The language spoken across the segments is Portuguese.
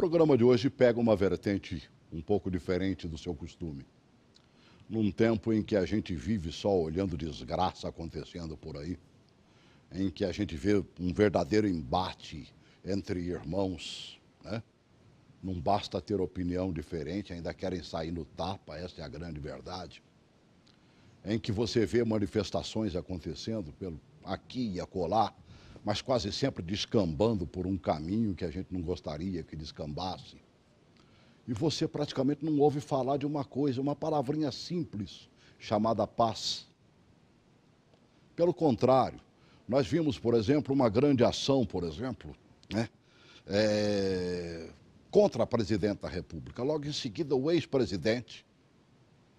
programa de hoje pega uma vertente um pouco diferente do seu costume. Num tempo em que a gente vive só olhando desgraça acontecendo por aí, em que a gente vê um verdadeiro embate entre irmãos, né? Não basta ter opinião diferente, ainda querem sair no tapa, essa é a grande verdade. Em que você vê manifestações acontecendo aqui e acolá, mas quase sempre descambando por um caminho que a gente não gostaria que descambasse. E você praticamente não ouve falar de uma coisa, uma palavrinha simples, chamada paz. Pelo contrário, nós vimos, por exemplo, uma grande ação, por exemplo, né? Contra a presidente da República. Logo em seguida, o ex-presidente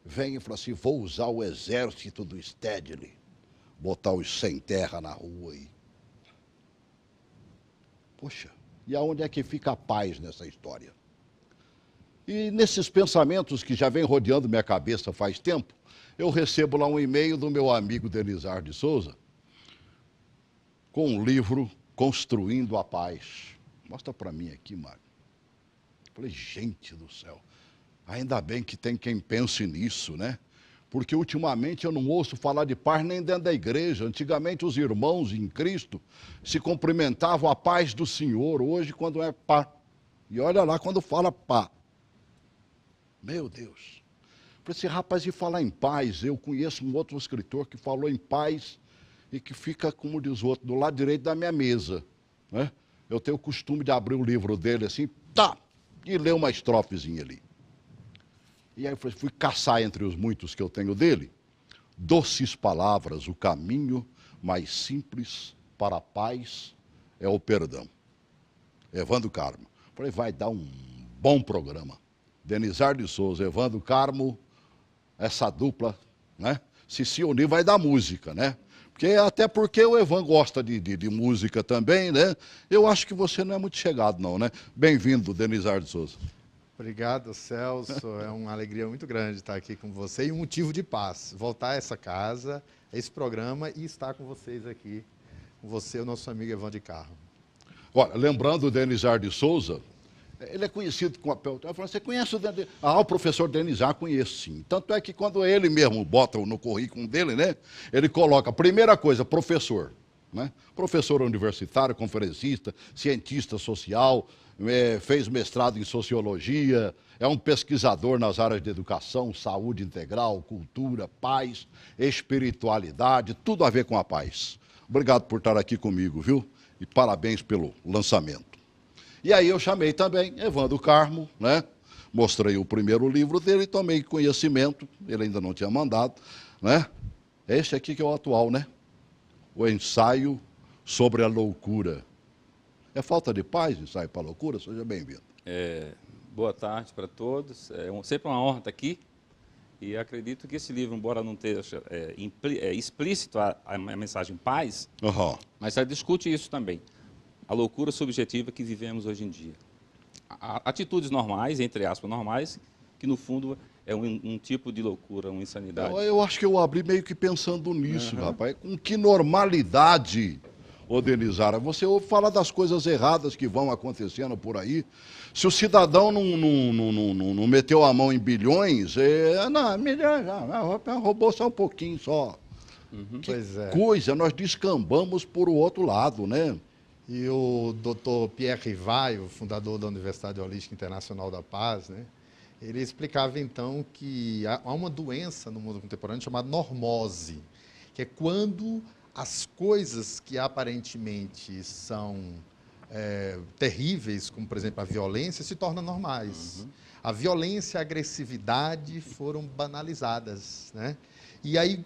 vem e fala assim, vou usar o exército do Stedley, botar os sem terra na rua aí. Poxa, e aonde é que fica a paz nessa história? E nesses pensamentos que já vem rodeando minha cabeça faz tempo, eu recebo lá um e-mail do meu amigo Denizar de Souza, com um livro Construindo a Paz. Mostra para mim aqui, Mário. Falei, gente do céu, ainda bem que tem quem pense nisso, né? Porque ultimamente eu não ouço falar de paz nem dentro da igreja. Antigamente os irmãos em Cristo se cumprimentavam a paz do Senhor. Hoje, quando é pá. E olha lá quando fala pá. Meu Deus. Falei assim, rapaz, e falar em paz, eu conheço um outro escritor que falou em paz e que fica, como diz o outro, do lado direito da minha mesa, né? Eu tenho o costume de abrir o livro dele assim, tá, e ler uma estrofezinha ali. E aí fui caçar entre os muitos que eu tenho dele, doces palavras, o caminho mais simples para a paz é o perdão. Evandro Carmo. Falei, vai dar um bom programa. Denizar de Souza, Evandro Carmo, essa dupla, né? Se unir vai dar música, né? Até porque o Evan gosta de música também, né? Eu acho que você não é muito chegado não, né? Bem-vindo, Denizar de Souza. Obrigado, Celso. É uma alegria muito grande estar aqui com você e um motivo de paz. Voltar a essa casa, a esse programa e estar com vocês aqui, com você, o nosso amigo Evandro Carmo. Olha, lembrando o Denizar de Souza, ele é conhecido com a... Você conhece o professor Denizar? Conheço sim. Tanto é que quando ele mesmo bota no currículo dele, né? Ele coloca, primeira coisa, professor. Né? Professor universitário, conferencista, cientista social, fez mestrado em sociologia, é um pesquisador nas áreas de educação, saúde integral, cultura, paz, espiritualidade, tudo a ver com a paz. Obrigado por estar aqui comigo, viu? E parabéns pelo lançamento. E aí eu chamei também Evandro Carmo, né? Mostrei o primeiro livro dele, tomei conhecimento, ele ainda não tinha mandado, né? Esse aqui que é o atual, né? O ensaio sobre a loucura. É falta de paz, ensaio para a loucura? Seja bem-vindo. Boa tarde para todos. Sempre uma honra estar aqui. E acredito que esse livro, embora não esteja explícito a mensagem paz, mas ela discute isso também. A loucura subjetiva que vivemos hoje em dia. Atitudes normais, entre aspas, normais, que no fundo é um tipo de loucura, uma insanidade. Eu acho que eu abri meio que pensando nisso, rapaz. Com que normalidade, ô Denizara, você ouve falar das coisas erradas que vão acontecendo por aí. Se o cidadão não meteu a mão em bilhões, milhões, roubou só um pouquinho só. Que coisa, nós descambamos por o outro lado, né? E o Dr. Pierre Rivail, o fundador da Universidade Holística Internacional da Paz, né? Ele explicava então que há uma doença no mundo contemporâneo chamada normose, que é quando as coisas que aparentemente são terríveis, como por exemplo a violência, se tornam normais. A violência e a agressividade foram banalizadas, né? E aí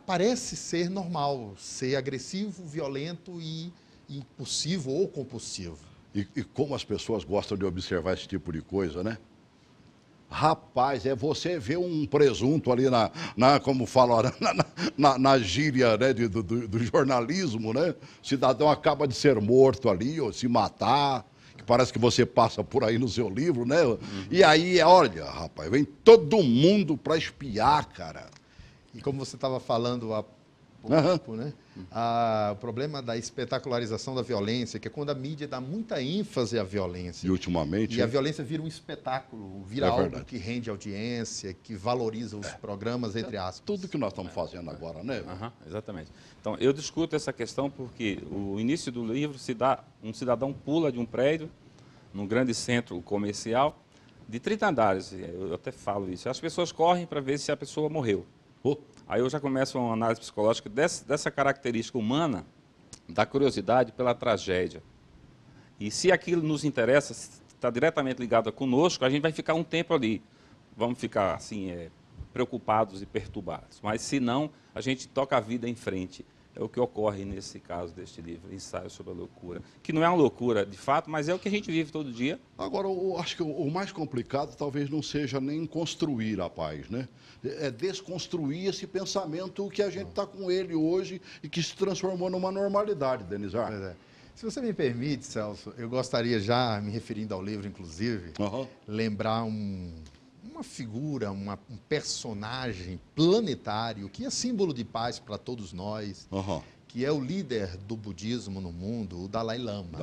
parece ser normal, ser agressivo, violento e impulsivo ou compulsivo. E como as pessoas gostam de observar esse tipo de coisa, né? Rapaz, você vê um presunto ali como fala, na gíria, né, do jornalismo, né? O cidadão acaba de ser morto ali, ou se matar, que parece que você passa por aí no seu livro, né? E aí, olha, rapaz, vem todo mundo para espiar, cara. E como você estava falando há pouco, né? O problema da espetacularização da violência, que é quando a mídia dá muita ênfase à violência. E ultimamente... E a violência vira um espetáculo, vira algo que rende audiência, que valoriza os programas, entre aspas. Tudo que nós estamos fazendo agora, né? Exatamente. Então, eu discuto essa questão porque o início do livro se dá, um cidadão pula de um prédio, num grande centro comercial, de 30 andares, eu até falo isso. As pessoas correm para ver se a pessoa morreu. Aí eu já começo uma análise psicológica dessa característica humana, da curiosidade pela tragédia. E se aquilo nos interessa, está diretamente ligado conosco, a gente vai ficar um tempo ali. Vamos ficar assim, preocupados e perturbados. Mas se não, a gente toca a vida em frente. É o que ocorre nesse caso deste livro, Ensaio sobre a Loucura. Que não é uma loucura, de fato, mas é o que a gente vive todo dia. Agora, eu acho que o mais complicado talvez não seja nem construir a paz, né? É desconstruir esse pensamento que a gente está com ele hoje e que se transformou numa normalidade, Denizar. Se você me permite, Celso, eu gostaria, já me referindo ao livro, inclusive, lembrar uma figura, um personagem planetário que é símbolo de paz para todos nós, que é o líder do budismo no mundo, o Dalai Lama.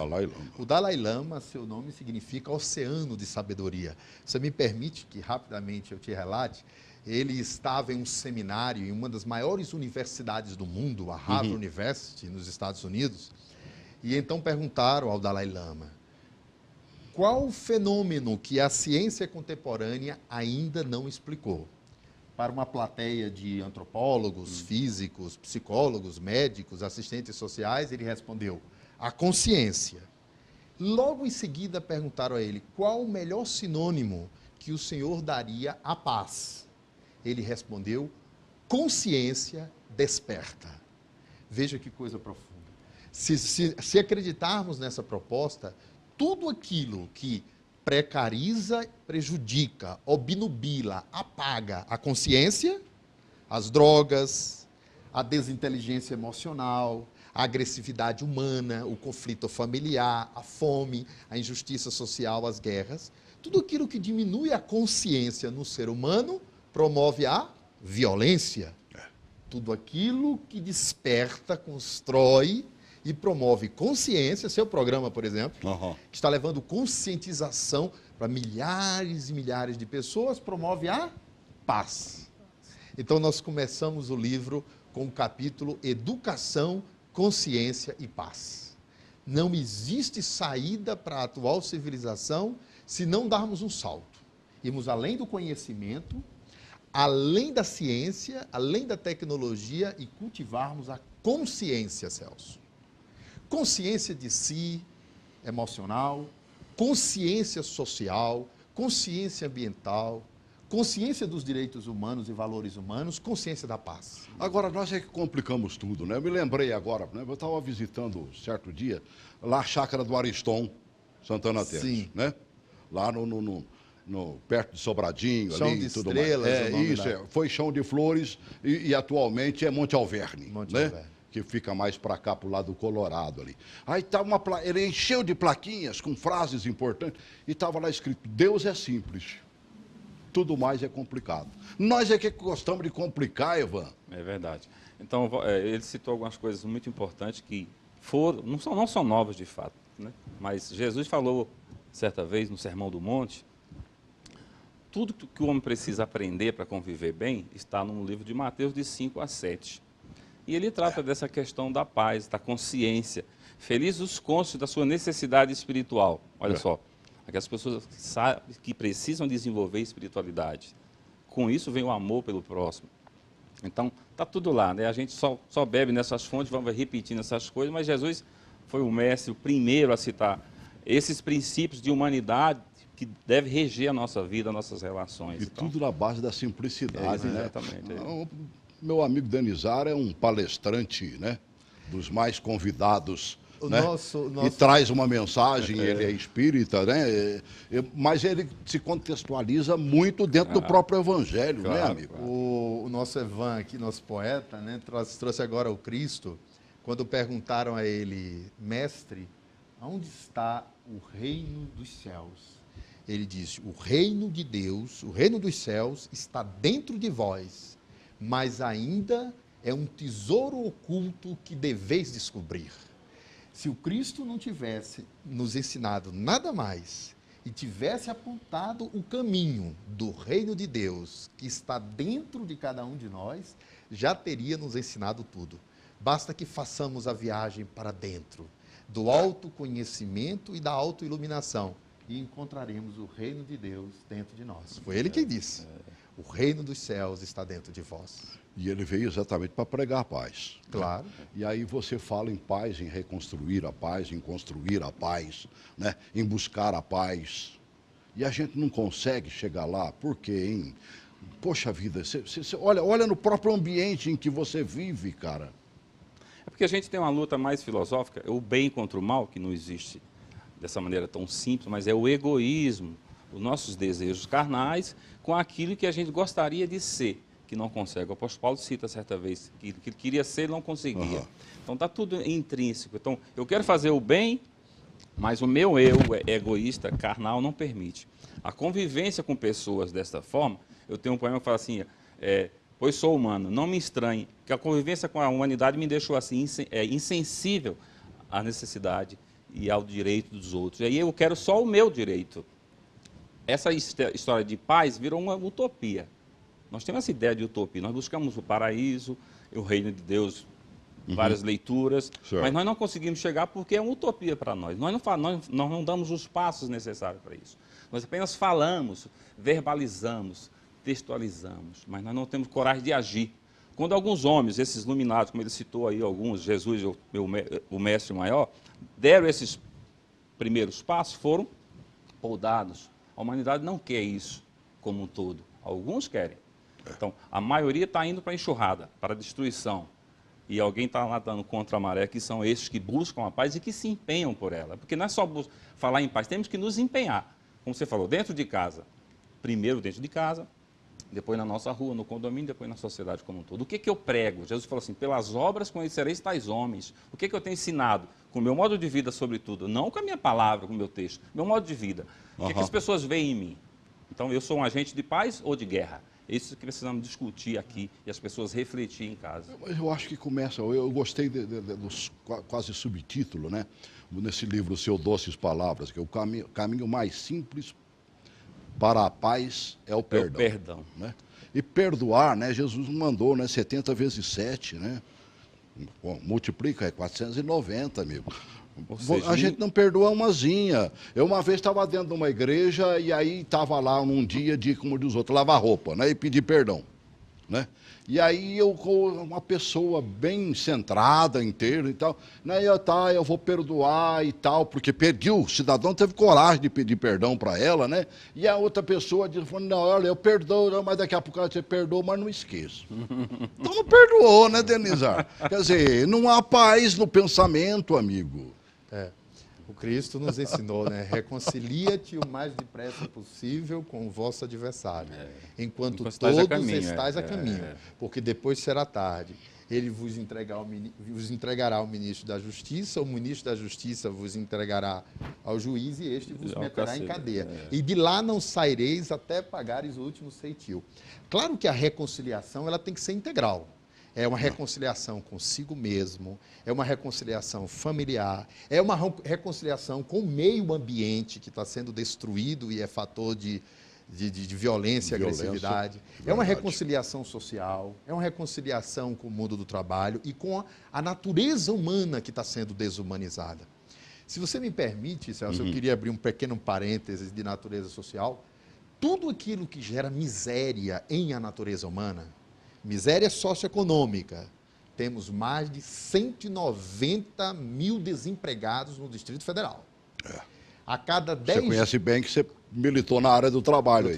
O Dalai Lama, seu nome significa oceano de sabedoria. Você me permite que rapidamente eu te relate? Ele estava em um seminário em uma das maiores universidades do mundo, a Harvard University, nos Estados Unidos, e então perguntaram ao Dalai Lama: qual o fenômeno que a ciência contemporânea ainda não explicou? Para uma plateia de antropólogos, físicos, psicólogos, médicos, assistentes sociais, ele respondeu: a consciência. Logo em seguida perguntaram a ele: qual o melhor sinônimo que o senhor daria à paz? Ele respondeu: consciência desperta. Veja que coisa profunda. Se acreditarmos nessa proposta, tudo aquilo que precariza, prejudica, obnubila, apaga a consciência, as drogas, a desinteligência emocional, a agressividade humana, o conflito familiar, a fome, a injustiça social, as guerras, tudo aquilo que diminui a consciência no ser humano promove a violência. Tudo aquilo que desperta, constrói e promove consciência, seu programa, por exemplo, que está levando conscientização para milhares e milhares de pessoas, promove a paz. Então, nós começamos o livro com o capítulo Educação, Consciência e Paz. Não existe saída para a atual civilização se não darmos um salto. Irmos além do conhecimento, além da ciência, além da tecnologia e cultivarmos a consciência, Celso. Consciência de si, emocional, consciência social, consciência ambiental, consciência dos direitos humanos e valores humanos, consciência da paz. Agora, nós é que complicamos tudo, né? Eu me lembrei agora, né? Eu estava visitando, certo dia, lá a chácara do Ariston, Santana Terres, né? Lá perto de Sobradinho, chão ali de e tudo estrelas, mais. Foi Chão de Flores e atualmente é Monte Alverne, né? Alverne. Que fica mais para cá, para o lado do Colorado ali. Aí estava ele encheu de plaquinhas com frases importantes e estava lá escrito: Deus é simples, tudo mais é complicado. Nós é que gostamos de complicar, Evan. É verdade. Então, ele citou algumas coisas muito importantes que não são novas de fato, né? Mas Jesus falou certa vez no Sermão do Monte: tudo que o homem precisa aprender para conviver bem está no livro de Mateus, de 5 a 7. E ele trata dessa questão da paz, da consciência. Felizes os cônscios da sua necessidade espiritual. Olha só, aquelas pessoas que sabem que precisam desenvolver espiritualidade. Com isso vem o amor pelo próximo. Então, está tudo lá, né? A gente só bebe nessas fontes, vamos repetindo essas coisas, mas Jesus foi o mestre, o primeiro a citar esses princípios de humanidade que deve reger a nossa vida, as nossas relações. E então, tudo na base da simplicidade, né? Exatamente. Meu amigo Denizar é um palestrante, né? Dos mais convidados, né? E traz uma mensagem, ele é espírita, né? Mas ele se contextualiza muito dentro do próprio evangelho, né, amigo? O nosso Evan aqui, nosso poeta, né, trouxe agora o Cristo, quando perguntaram a ele: mestre, onde está o reino dos céus? Ele disse: o reino de Deus, o reino dos céus está dentro de vós, mas ainda é um tesouro oculto que deveis descobrir. Se o Cristo não tivesse nos ensinado nada mais e tivesse apontado o caminho do reino de Deus que está dentro de cada um de nós, já teria nos ensinado tudo. Basta que façamos a viagem para dentro do autoconhecimento e da autoiluminação e encontraremos o reino de Deus dentro de nós. Foi ele quem disse: o reino dos céus está dentro de vós. E ele veio exatamente para pregar a paz. Claro. E aí você fala em paz, em reconstruir a paz, em construir a paz, né? Em buscar a paz. E a gente não consegue chegar lá. Por quê, hein? Poxa vida, você olha no próprio ambiente em que você vive, cara. É porque a gente tem uma luta mais filosófica, o bem contra o mal, que não existe dessa maneira tão simples, mas é o egoísmo, os nossos desejos carnais com aquilo que a gente gostaria de ser, que não consegue. O apóstolo Paulo cita certa vez que ele queria ser e não conseguia. Uhum. Então está tudo intrínseco. Então eu quero fazer o bem, mas o meu eu egoísta, carnal, não permite. A convivência com pessoas desta forma, eu tenho um poema que fala assim, pois sou humano, não me estranhe, que a convivência com a humanidade me deixou assim insensível à necessidade e ao direito dos outros. E aí eu quero só o meu direito. Essa história de paz virou uma utopia. Nós temos essa ideia de utopia. Nós buscamos o paraíso, o reino de Deus, várias leituras, mas nós não conseguimos chegar porque é uma utopia para nós. Nós não damos os passos necessários para isso. Nós apenas falamos, verbalizamos, textualizamos, mas nós não temos coragem de agir. Quando alguns homens, esses iluminados, como ele citou aí alguns, Jesus, o mestre maior, deram esses primeiros passos, foram podados. A humanidade não quer isso como um todo. Alguns querem. Então, a maioria está indo para a enxurrada, para a destruição. E alguém está nadando contra a maré, que são esses que buscam a paz e que se empenham por ela. Porque não é só falar em paz, temos que nos empenhar. Como você falou, dentro de casa. Primeiro dentro de casa, depois na nossa rua, no condomínio, depois na sociedade como um todo. O que eu prego? Jesus falou assim, pelas obras conhecereis tais homens. O que eu tenho ensinado? Com o meu modo de vida, sobretudo. Não com a minha palavra, com o meu texto. Meu modo de vida. O que as pessoas veem em mim? Então, eu sou um agente de paz ou de guerra? Isso que precisamos discutir aqui e as pessoas refletir em casa. Eu acho que começa, eu gostei dos quase subtítulo, né? Nesse livro, Seu Doces Palavras, que é o caminho mais simples para a paz é o perdão. É o perdão. Né? E perdoar, né? Jesus mandou, né? 70 vezes 7, né? Bom, multiplica, é 490, amigo. Seja, a gente não perdoa umazinha. Eu uma vez estava dentro de uma igreja e aí estava lá num dia de, como diz os outros, lavar roupa, né? E pedir perdão, né? E aí eu, uma pessoa bem centrada inteira e tal, né? Eu vou perdoar e tal, porque o cidadão teve coragem de pedir perdão para ela, né? E a outra pessoa disse, não, olha, eu perdoo, mas daqui a pouco você perdoa, mas não esqueço. Então não perdoou, né, Denizar? Quer dizer, não há paz no pensamento, amigo. O Cristo nos ensinou, né? Reconcilia-te o mais depressa possível com o vosso adversário, enquanto todos estáis a caminho, porque depois será tarde. Ele vos entregará ao ministro da Justiça, o ministro da Justiça vos entregará ao juiz e este vos meterá em cadeia. E de lá não saireis até pagares o último ceitil. Claro que a reconciliação ela tem que ser integral. É uma reconciliação consigo mesmo, é uma reconciliação familiar, é uma reconciliação com o meio ambiente que está sendo destruído e é fator de violência e agressividade. É uma reconciliação social, é uma reconciliação com o mundo do trabalho e com a natureza humana que está sendo desumanizada. Se você me permite, Celso, eu queria abrir um pequeno parênteses de natureza social. Tudo aquilo que gera miséria em a natureza humana, miséria socioeconômica. Temos mais de 190 mil desempregados no Distrito Federal. A cada 10... Você conhece bem que você militou na área do trabalho.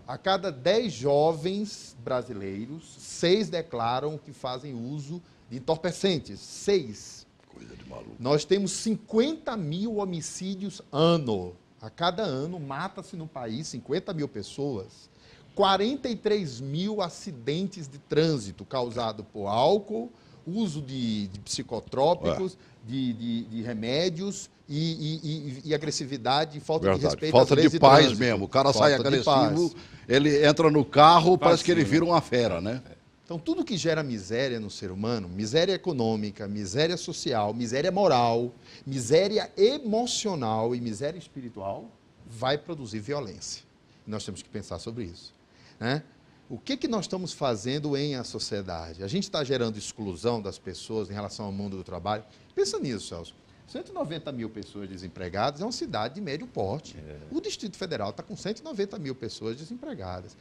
A cada 10 jovens brasileiros, 6 declaram que fazem uso de entorpecentes. 6. Coisa de maluco. Nós temos 50 mil homicídios ano. A cada ano mata-se no país 50 mil pessoas. 43 mil acidentes de trânsito causados por álcool, uso de psicotrópicos, de remédios e agressividade e falta de respeito às leis de trânsito. Falta de paz mesmo. O cara sai agressivo, ele entra no carro, parece que ele vira uma fera, né? Então, tudo que gera miséria no ser humano, miséria econômica, miséria social, miséria moral, miséria emocional e miséria espiritual, vai produzir violência. E nós temos que pensar sobre isso, né? O que nós estamos fazendo em a sociedade? A gente está gerando exclusão das pessoas em relação ao mundo do trabalho? Pensa nisso, Celso. 190 mil pessoas desempregadas é uma cidade de médio porte. O Distrito Federal está com 190 mil pessoas desempregadas.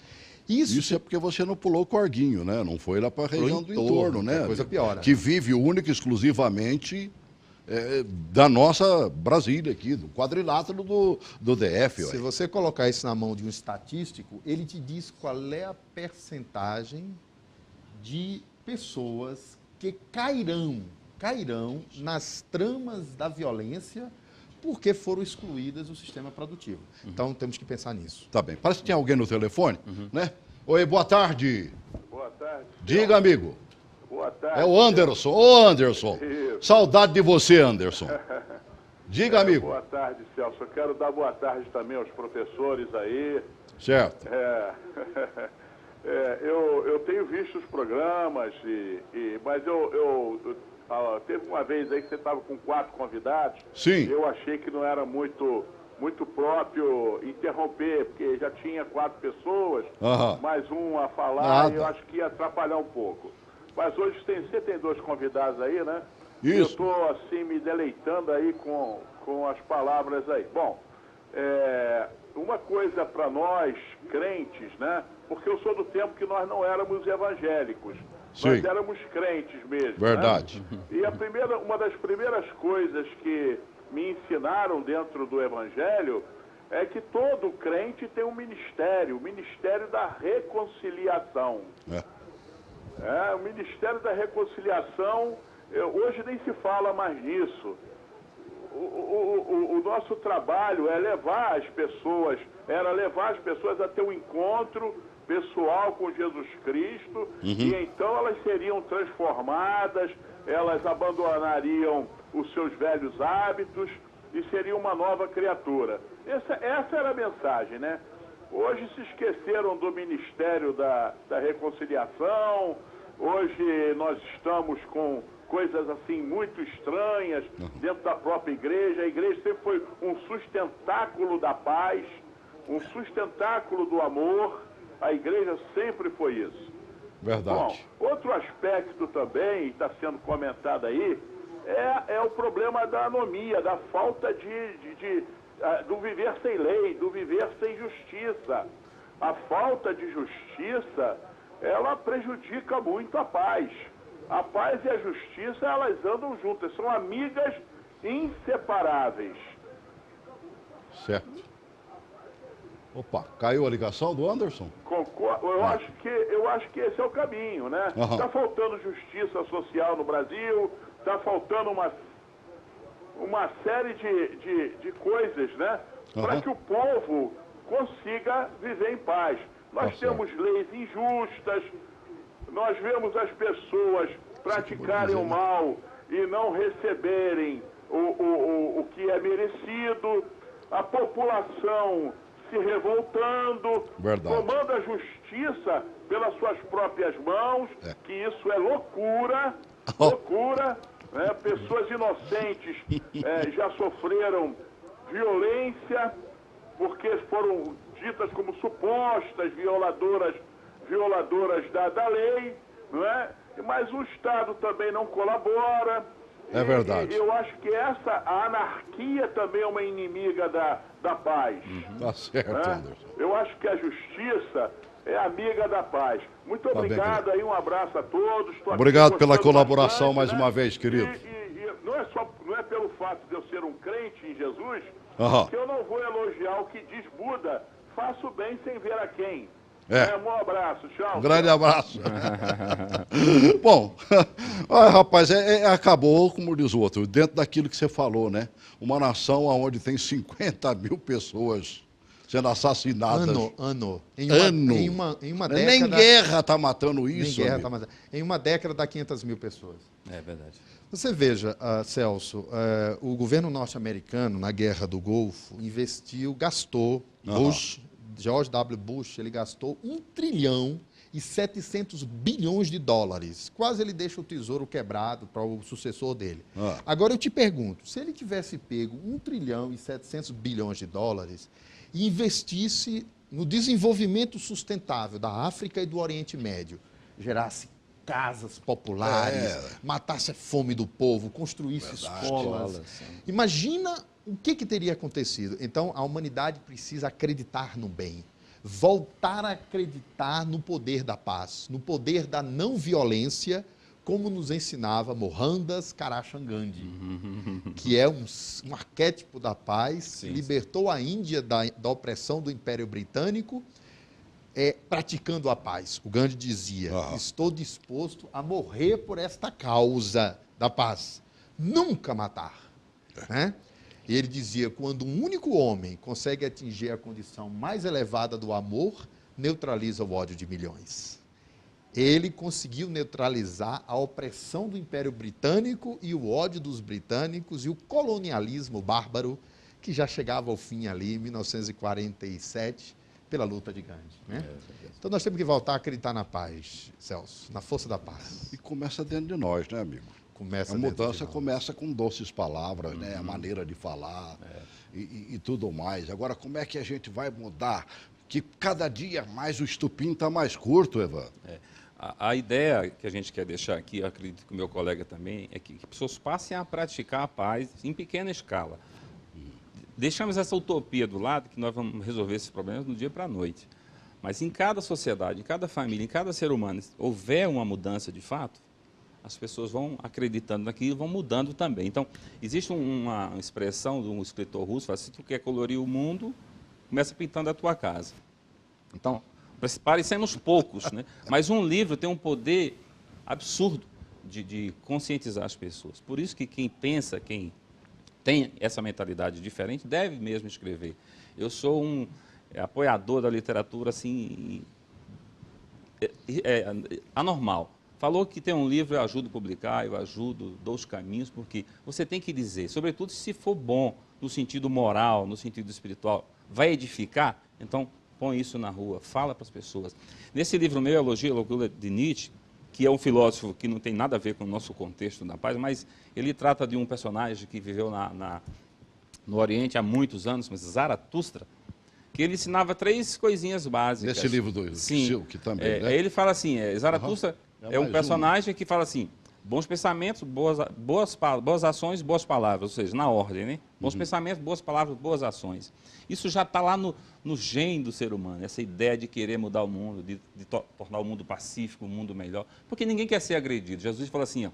Isso é porque você não pulou o corguinho, né? Não foi lá para a região do entorno, né? A coisa piora. Que vive única e exclusivamente da nossa Brasília aqui, do quadrilátero do DF. Se você colocar isso na mão de um estatístico, ele te diz qual é a percentagem de pessoas que cairão nas tramas da violência porque foram excluídas do sistema produtivo. Então, temos que pensar nisso. Tá bem. Parece que tem alguém no telefone, né? Oi, boa tarde. Boa tarde. Diga, amigo. Boa tarde. É o Anderson. Ô, Anderson. Isso. Saudade de você, Anderson. Diga, amigo. Boa tarde, Celso. Eu quero dar boa tarde também aos professores aí. Certo. Eu tenho visto os programas, mas teve uma vez aí que você estava com 4 convidados. Sim. Eu achei que não era muito próprio interromper, porque já tinha 4 pessoas, mais um a falar, e eu acho que ia atrapalhar um pouco. Mas hoje você tem 2 convidados aí, né? Isso. Eu estou, assim, me deleitando aí com as palavras aí. Bom, uma coisa para nós, crentes, né? Porque eu sou do tempo que nós não éramos evangélicos. Sim. Nós éramos crentes mesmo. Verdade. Né? E uma das primeiras coisas que me ensinaram dentro do Evangelho é que todo crente tem um ministério, o ministério da reconciliação. O ministério da reconciliação, hoje nem se fala mais nisso. O nosso trabalho era levar as pessoas a ter um encontro pessoal com Jesus Cristo, e então elas seriam transformadas, elas abandonariam os seus velhos hábitos e seriam uma nova criatura. Essa era a mensagem, né? Hoje se esqueceram do Ministério da Reconciliação, hoje nós estamos com coisas assim muito estranhas dentro da própria igreja. A igreja sempre foi um sustentáculo da paz, um sustentáculo do amor. A igreja sempre foi isso. Verdade. Bom, outro aspecto também, está sendo comentado aí, é o problema da anomia, da falta do viver sem lei, do viver sem justiça. A falta de justiça, ela prejudica muito a paz. A paz e a justiça, elas andam juntas, são amigas inseparáveis. Certo. Opa, caiu a ligação do Anderson? Eu acho que esse é o caminho, né? Está faltando justiça social no Brasil, está faltando uma série de coisas, né? Para que o povo consiga viver em paz. Nós temos leis injustas, nós vemos as pessoas praticarem o mal e não receberem o que é merecido, a população se revoltando, tomando a justiça pelas suas próprias mãos, que isso é loucura, né? Pessoas inocentes já sofreram violência porque foram ditas como supostas violadoras da lei, não é? Mas o Estado também não colabora. É verdade. E eu acho que a anarquia também é uma inimiga da paz. Tá certo, Anderson. Eu acho que a justiça é amiga da paz. Muito obrigado aí, um abraço a todos. Obrigado pela colaboração mais uma vez, querido. E não é pelo fato de eu ser um crente em Jesus que eu não vou elogiar o que diz Buda. Faço bem sem ver a quem. Um abraço, tchau. Um grande abraço. Bom, rapaz, acabou, como diz o outro, dentro daquilo que você falou, né? Uma nação onde tem 50 mil pessoas sendo assassinadas. Em uma década... Nem guerra está matando isso. Nem guerra está matando. Em uma década dá 500 mil pessoas. É verdade. Você veja, Celso, o governo norte-americano, na Guerra do Golfo, gastou, George W. Bush, ele gastou 1 trilhão e 700 bilhões de dólares. Quase ele deixa o tesouro quebrado para o sucessor dele. Agora eu te pergunto, se ele tivesse pego 1 trilhão e 700 bilhões de dólares e investisse no desenvolvimento sustentável da África e do Oriente Médio, gerasse casas populares, matasse a fome do povo, construísse escolas. Imagina o que teria acontecido. Então, a humanidade precisa acreditar no bem, voltar a acreditar no poder da paz, no poder da não violência, como nos ensinava Mohandas Karachand Gandhi, que é um arquétipo da paz, libertou a Índia da opressão do Império Britânico, praticando a paz. O Gandhi dizia, estou disposto a morrer por esta causa da paz, nunca matar. Né? E ele dizia, quando um único homem consegue atingir a condição mais elevada do amor, neutraliza o ódio de milhões. Ele conseguiu neutralizar a opressão do Império Britânico e o ódio dos britânicos e o colonialismo bárbaro, que já chegava ao fim ali em 1947, pela luta de Gandhi. Né? Então nós temos que voltar a acreditar na paz, Celso, na força da paz. E começa dentro de nós, né, amigo? A mudança começa com doces palavras, né? A maneira de falar e tudo mais. Agora, como é que a gente vai mudar? Que cada dia mais o estupim está mais curto, Evan. A ideia que a gente quer deixar aqui, eu acredito que o meu colega também, é que pessoas passem a praticar a paz em pequena escala. Deixamos essa utopia do lado, que nós vamos resolver esses problemas do dia para a noite. Mas em cada sociedade, em cada família, em cada ser humano, se houver uma mudança de fato, as pessoas vão acreditando naquilo e vão mudando também. Então, existe uma expressão de um escritor russo, fala, se tu quer colorir o mundo, começa pintando a tua casa. Então, parecemos poucos, né? Mas um livro tem um poder absurdo de conscientizar as pessoas. Por isso que quem pensa, quem tem essa mentalidade diferente, deve mesmo escrever. Eu sou um apoiador da literatura, assim, anormal. Falou que tem um livro, eu ajudo a publicar, eu ajudo, dou os caminhos, porque você tem que dizer, sobretudo se for bom, no sentido moral, no sentido espiritual, vai edificar, então põe isso na rua, fala para as pessoas. Nesse livro meu, Elogio à Loucura de Nietzsche, que é um filósofo que não tem nada a ver com o nosso contexto da paz, mas ele trata de um personagem que viveu no Oriente há muitos anos, mas Zaratustra, que ele ensinava 3 coisinhas básicas. Nesse livro do Silk também, né? Ele fala assim, Zaratustra é um personagem que fala assim, bons pensamentos, boas ações, boas palavras, ou seja, na ordem, né? Bons pensamentos, boas palavras, boas ações. Isso já está lá no gene do ser humano, essa ideia de querer mudar o mundo, de tornar o mundo pacífico, o mundo melhor, porque ninguém quer ser agredido. Jesus falou assim,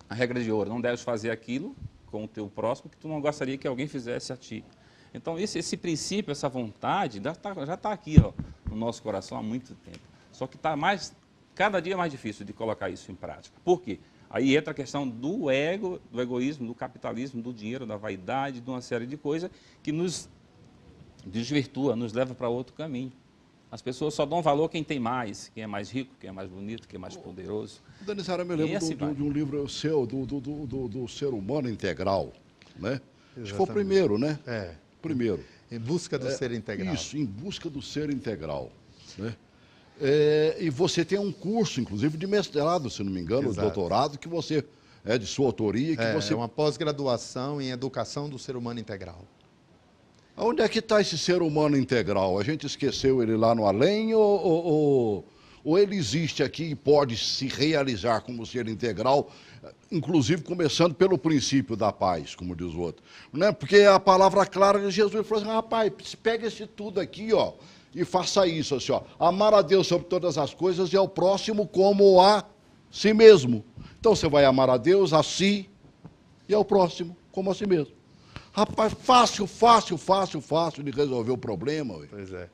a regra de ouro, não deves fazer aquilo com o teu próximo que tu não gostaria que alguém fizesse a ti. Então, esse princípio, essa vontade, já está aqui no nosso coração há muito tempo. Só que está cada dia mais difícil de colocar isso em prática. Por quê? Aí entra a questão do ego, do egoísmo, do capitalismo, do dinheiro, da vaidade, de uma série de coisas que nos desvirtua, nos leva para outro caminho. As pessoas só dão valor quem tem mais, quem é mais rico, quem é mais bonito, quem é mais poderoso. Danizara, eu me lembro de um livro seu, do Ser Humano Integral, né? Acho que foi o primeiro, né? Primeiro. Em busca do ser integral. Isso, em busca do ser integral. Né? E você tem um curso, inclusive, de mestrado, se não me engano, doutorado, que você é de sua autoria. É uma pós-graduação em educação do ser humano integral. Onde é que está esse ser humano integral? A gente esqueceu ele lá no além ou ele existe aqui e pode se realizar como ser integral, inclusive começando pelo princípio da paz, como diz o outro? Né? Porque a palavra clara de Jesus falou assim, rapaz, pega esse tudo aqui, e faça isso, assim, amar a Deus sobre todas as coisas e ao próximo como a si mesmo. Então você vai amar a Deus, a si e ao próximo como a si mesmo. Rapaz, fácil de resolver o problema. Ué. Pois é.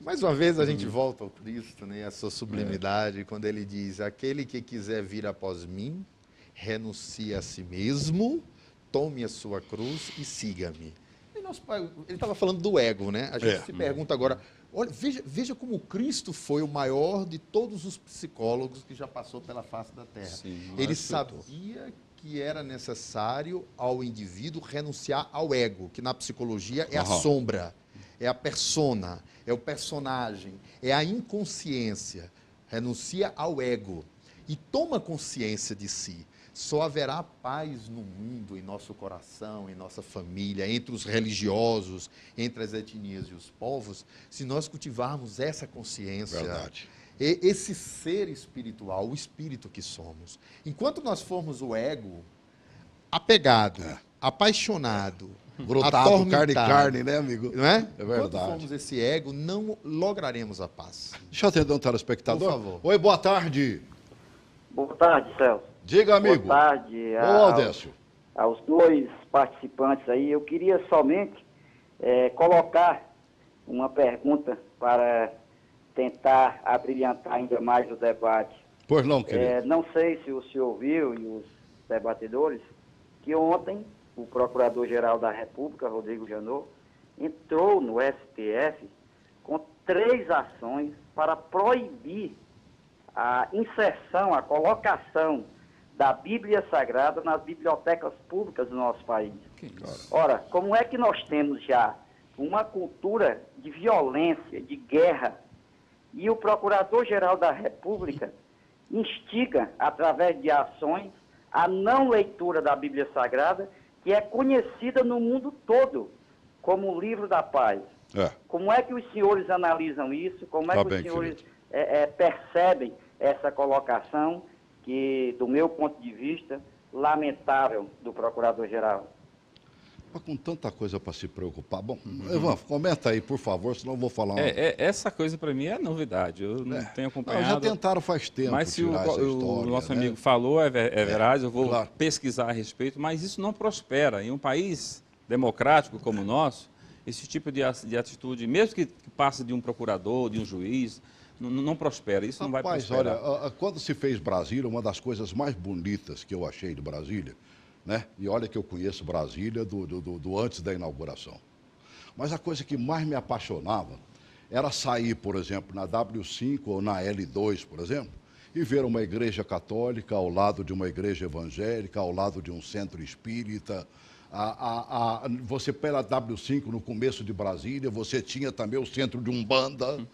Mais uma vez a gente volta ao Cristo, né, a sua sublimidade, quando ele diz, aquele que quiser vir após mim, renuncie a si mesmo, tome a sua cruz e siga-me. Ele estava falando do ego, né? A gente se pergunta agora, olha, veja como Cristo foi o maior de todos os psicólogos que já passou pela face da Terra. Sim, ele sabia que era necessário ao indivíduo renunciar ao ego, que na psicologia é a sombra, é a persona, é o personagem, é a inconsciência. renuncia ao ego e toma consciência de si, só haverá paz no mundo, em nosso coração, em nossa família, entre os religiosos, entre as etnias e os povos, se nós cultivarmos essa consciência. Verdade. Esse ser espiritual, o espírito que somos. Enquanto nós formos o ego apegado, apaixonado, Grudado, carne, né, amigo? não é? É verdade. Enquanto formos esse ego, não lograremos a paz. Deixa eu atender um telespectador. Por favor. Oi, boa tarde. Boa tarde, Celso. Diga, amigo. Boa tarde Aldécio. aos dois participantes aí. Eu queria somente colocar uma pergunta para tentar abrilhantar ainda mais o debate. Pois não, querido. Não sei se o senhor viu e os debatedores, que ontem o Procurador-Geral da República, Rodrigo Janot, entrou no STF com 3 ações para proibir a inserção, a colocação da Bíblia Sagrada nas bibliotecas públicas do nosso país. Ora, como é que nós temos já uma cultura de violência, de guerra, e o Procurador-Geral da República instiga, através de ações, a não leitura da Bíblia Sagrada, que é conhecida no mundo todo como o livro da paz. Como é que os senhores analisam isso? Como é que os senhores percebem essa colocação que, do meu ponto de vista, lamentável do Procurador-Geral? Mas com tanta coisa para se preocupar. Bom, Evan, comenta aí, por favor, senão eu vou falar. Essa coisa para mim é novidade. Eu não tenho acompanhado. Já tentaram faz tempo. Mas se o história, nosso amigo falou, é verdade, eu vou claro. pesquisar a respeito, mas isso não prospera. Em um país democrático como o nosso, esse tipo de atitude, mesmo que passe de um procurador, de um juiz, não prospera. Isso não vai prosperar. Olha, quando se fez Brasília, uma das coisas mais bonitas que eu achei de Brasília, né? E olha que eu conheço Brasília do antes da inauguração. Mas a coisa que mais me apaixonava era sair, por exemplo, na W5 ou na L2, por exemplo, e ver uma igreja católica ao lado de uma igreja evangélica, ao lado de um centro espírita. Você pela W5 no começo de Brasília, você tinha também o centro de Umbanda,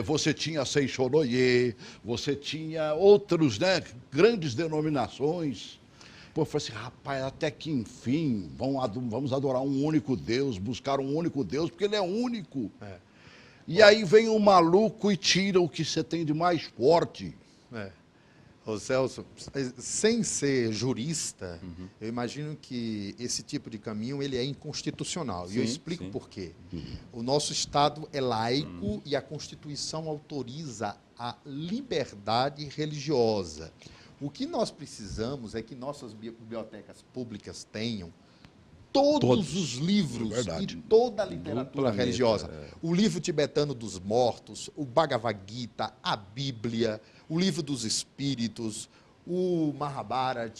você tinha Seixoroye, você tinha outros, né, grandes denominações. Pô, eu falei assim, rapaz, até que enfim, vamos adorar um único Deus, buscar um único Deus, porque ele é único. E aí vem um maluco e tira o que você tem de mais forte. Ô Celso, sem ser jurista, eu imagino que esse tipo de caminho ele é inconstitucional. E eu explico por quê. O nosso Estado é laico e a Constituição autoriza a liberdade religiosa. O que nós precisamos é que nossas bibliotecas públicas tenham todos os livros e toda a literatura religiosa. O livro tibetano dos mortos, o Bhagavad Gita, a Bíblia, o livro dos espíritos, o Mahabharata,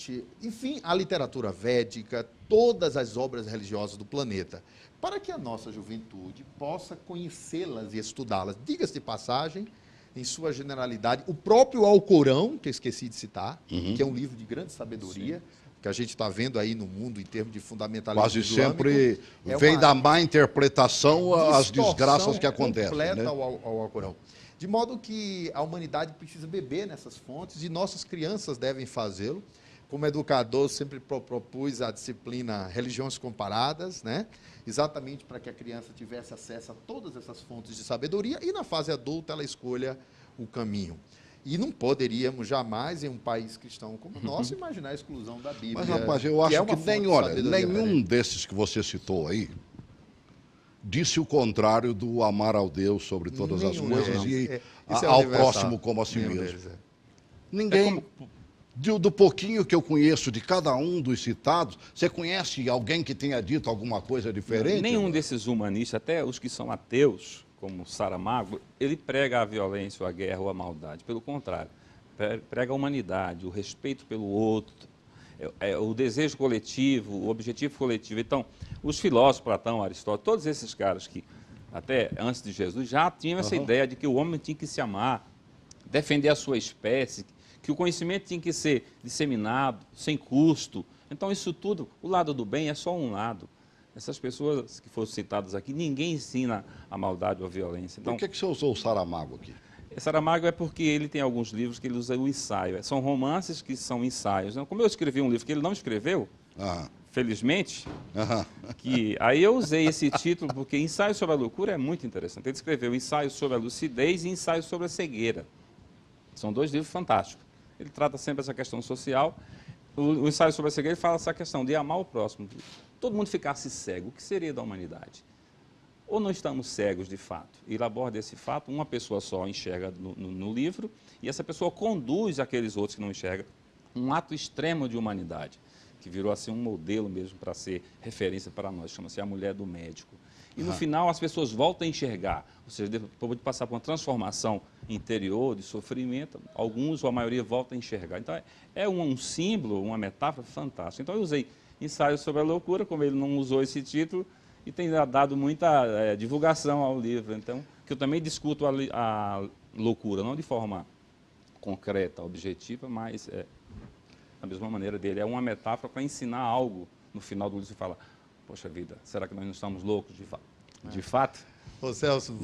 enfim, a literatura védica, todas as obras religiosas do planeta, para que a nossa juventude possa conhecê-las e estudá-las. Diga-se de passagem, em sua generalidade, o próprio Alcorão, que eu esqueci de citar, que é um livro de grande sabedoria, que a gente está vendo aí no mundo em termos de fundamentalismo quase islâmico, sempre vem da má interpretação às desgraças que acontecem. Completa né? ao Alcorão. De modo que a humanidade precisa beber nessas fontes e nossas crianças devem fazê-lo. Como educador, sempre propus a disciplina Religiões Comparadas, né? Exatamente para que a criança tivesse acesso a todas essas fontes de sabedoria e, na fase adulta, ela escolha o caminho. E não poderíamos jamais, em um país cristão como o nosso, imaginar a exclusão da Bíblia. Mas, rapaz, eu acho que nenhum desses que você citou aí disse o contrário do amar ao Deus sobre todas as coisas e ao próximo como a si mesmo. Ninguém. Do pouquinho que eu conheço de cada um dos citados, você conhece alguém que tenha dito alguma coisa diferente? Nenhum desses humanistas, até os que são ateus, como Saramago, ele prega a violência, ou a guerra ou a maldade. Pelo contrário, prega a humanidade, o respeito pelo outro, o desejo coletivo, o objetivo coletivo. Então, os filósofos, Platão, Aristóteles, todos esses caras que, até antes de Jesus, já tinham essa ideia de que o homem tinha que se amar, defender a sua espécie, que o conhecimento tinha que ser disseminado, sem custo. Então, isso tudo, o lado do bem é só um lado. Essas pessoas que foram citadas aqui, ninguém ensina a maldade ou a violência. Então, por que você usou o Saramago aqui? Saramago é porque ele tem alguns livros que ele usa o ensaio. São romances que são ensaios. Como eu escrevi um livro que ele não escreveu, felizmente, que aí eu usei esse título porque Ensaio sobre a Loucura é muito interessante. Ele escreveu Ensaio sobre a Lucidez e Ensaio sobre a Cegueira. São 2 livros fantásticos. Ele trata sempre essa questão social. O Ensaio sobre a Cegueira ele fala essa questão de amar o próximo. Todo mundo ficasse cego, o que seria da humanidade? Ou não estamos cegos de fato? Ele aborda esse fato, uma pessoa só enxerga no livro, e essa pessoa conduz aqueles outros que não enxergam. Um ato extremo de humanidade, que virou assim um modelo mesmo para ser referência para nós, chama-se A Mulher do Médico. E no final as pessoas voltam a enxergar, ou seja, depois de passar por uma transformação interior, de sofrimento, alguns ou a maioria volta a enxergar. Então é um símbolo, uma metáfora fantástica. Então eu usei Ensaio sobre a Loucura, como ele não usou esse título, e tem dado muita divulgação ao livro, então, que eu também discuto a loucura, não de forma concreta, objetiva, mas da mesma maneira dele. É uma metáfora para ensinar algo no final do livro e falar, poxa vida, será que nós não estamos loucos de fato? Ô Celso,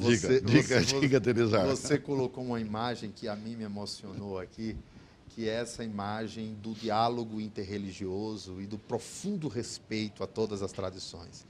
Diga, Denizar. Você colocou uma imagem que a mim me emocionou aqui, que é essa imagem do diálogo interreligioso e do profundo respeito a todas as tradições.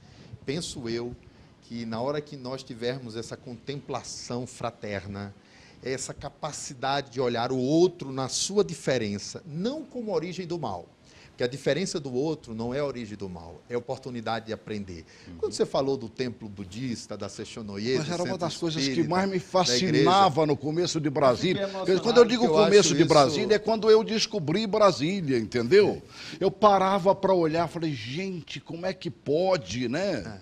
Penso eu que na hora que nós tivermos essa contemplação fraterna, essa capacidade de olhar o outro na sua diferença, não como origem do mal, porque a diferença do outro não é a origem do mal, é a oportunidade de aprender. Quando você falou do templo budista, da Seishonoye, mas era uma das coisas que mais me fascinava no começo de Brasília. Quando eu digo começo de Brasília, é quando eu descobri Brasília, entendeu? Eu parava para olhar, falei, gente, como é que pode, né?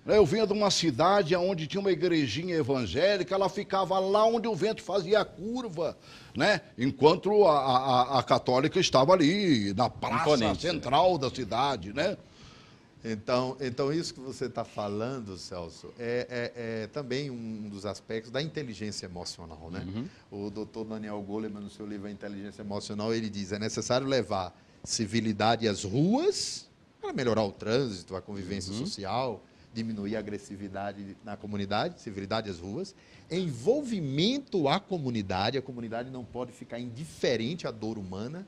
Eu vinha de uma cidade onde tinha uma igrejinha evangélica, ela ficava lá onde o vento fazia a curva, né? Enquanto a católica estava ali, na praça central da cidade, né? Então isso que você está falando, Celso, é também um dos aspectos da inteligência emocional, né? O Dr. Daniel Goleman, no seu livro A Inteligência Emocional, ele diz, é necessário levar civilidade às ruas para melhorar o trânsito, a convivência social, diminuir a agressividade na comunidade, civilidade às ruas, envolvimento à comunidade, a comunidade não pode ficar indiferente à dor humana,